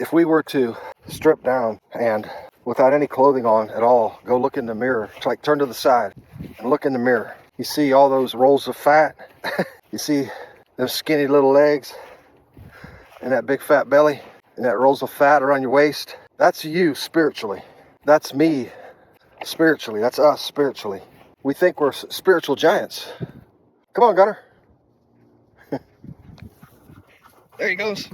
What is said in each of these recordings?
if we were to strip down and without any clothing on at all, go look in the mirror, like turn to the side and look in the mirror, you see all those rolls of fat. You see those skinny little legs and that big fat belly and that rolls of fat around your waist. That's you spiritually. That's me spiritually. That's us spiritually. We think we're spiritual giants. Come on, Gunner. There he goes.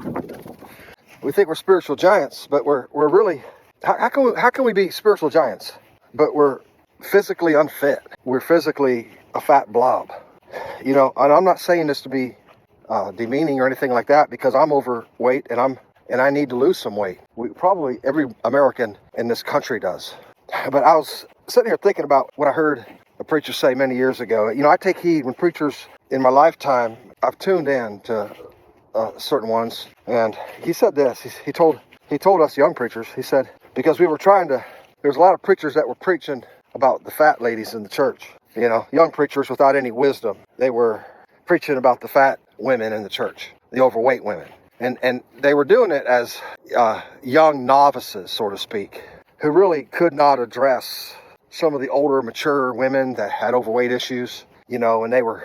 We think we're spiritual giants, but we're really, how can we be spiritual giants, but we're physically unfit? We're physically a fat blob. You know, and I'm not saying this to be demeaning or anything like that, because I'm overweight and I need to lose some weight. Probably every American in this country does. But I was sitting here thinking about what I heard a preacher say many years ago. You know, I take heed when preachers in my lifetime, I've tuned in to certain ones, and he said this. He told us young preachers. He said, because we were there's a lot of preachers that were preaching about the fat ladies in the church. You know, young preachers without any wisdom. They were preaching about the fat women in the church, the overweight women. And they were doing it as young novices, so to speak, who really could not address some of the older, mature women that had overweight issues, you know, and they were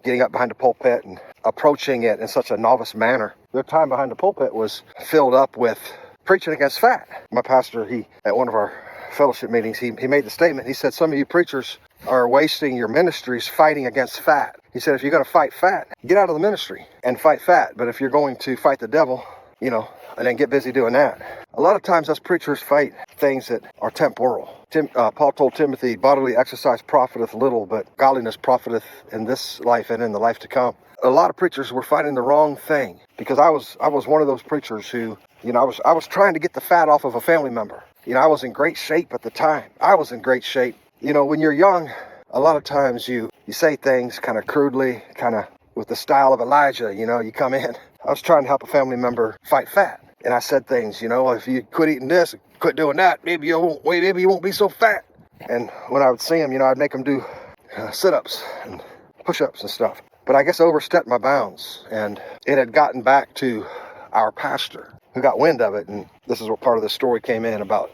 getting up behind the pulpit and approaching it in such a novice manner. Their time behind the pulpit was filled up with preaching against fat. My pastor, at one of our fellowship meetings, he made the statement. He said, some of you preachers are wasting your ministries fighting against fat. He said, if you're going to fight fat, get out of the ministry and fight fat. But if you're going to fight the devil, you know, and then get busy doing that. A lot of times us preachers fight things that are temporal. Paul told Timothy, bodily exercise profiteth little, but godliness profiteth in this life and in the life to come. A lot of preachers were fighting the wrong thing, because I was one of those preachers who, you know, I was trying to get the fat off of a family member. You know, I was in great shape at the time. I was in great shape. You know, when you're young, a lot of times you say things kind of crudely, kind of with the style of Elijah. You know, you come in. I was trying to help a family member fight fat. And I said things, you know, if you quit eating this, quit doing that, maybe you won't be so fat. And when I would see him, you know, I'd make him do sit-ups and push-ups and stuff. But I guess I overstepped my bounds, and it had gotten back to our pastor, who got wind of it. And this is where part of the story came in about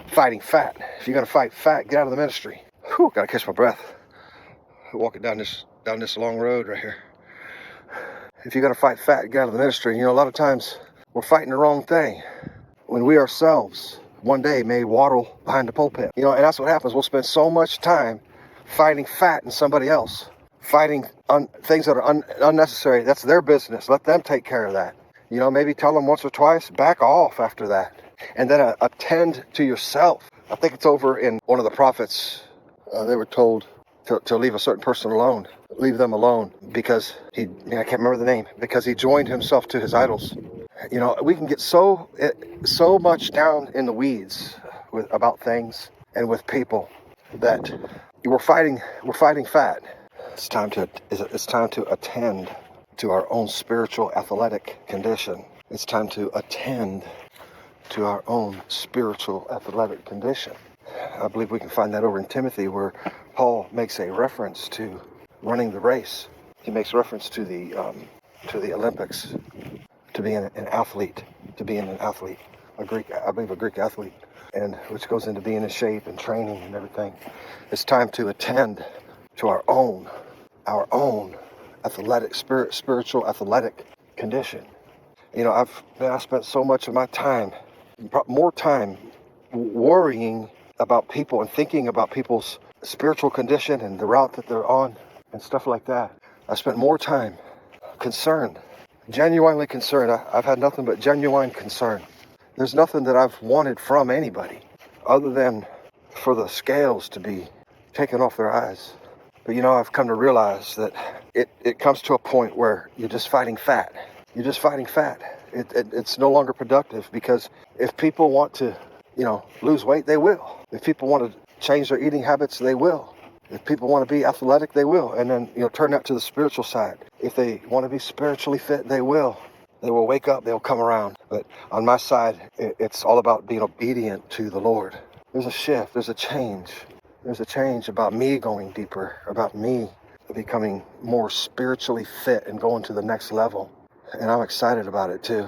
fighting fat. If you're going to fight fat, get out of the ministry. Whew, got to catch my breath. Walking down this long road right here. If you're going to fight fat, get out of the ministry. You know, a lot of times we're fighting the wrong thing when we ourselves one day may waddle behind the pulpit. You know, and that's what happens. We'll spend so much time fighting fat in somebody else, fighting things that are unnecessary. That's their business. Let them take care of that. You know, maybe tell them once or twice, back off after that. And then attend to yourself. I think it's over in one of the prophets. They were told to leave a certain person alone. Leave them alone, because I can't remember the name, because he joined himself to his idols. You know, we can get so much down in the weeds about things and with people that we're fighting fat. It's time to attend to our own spiritual athletic condition. It's time to attend to our own spiritual athletic condition. I believe we can find that over in Timothy, where Paul makes a reference to running the race. He makes reference to the Olympics, to being an athlete, I believe a Greek athlete, and which goes into being in shape and training and everything. It's time to attend to our own spiritual athletic condition. You know, I spent so much of my time, more time, worrying about people and thinking about people's spiritual condition and the route that they're on and stuff like that. I spent more time concerned, genuinely concerned. I've had nothing but genuine concern. There's nothing that I've wanted from anybody other than for the scales to be taken off their eyes. But you know, I've come to realize that it comes to a point where you're just fighting fat. It's no longer productive, because if people want to, you know, lose weight, they will. If people want to change their eating habits, they will. If people want to be athletic, they will. And then, you know, turn that to the spiritual side. If they want to be spiritually fit, they will. They will wake up, they'll come around. But on my side, it's all about being obedient to the Lord. There's a shift, there's a change. There's a change about me going deeper, about me becoming more spiritually fit and going to the next level. And I'm excited about it too.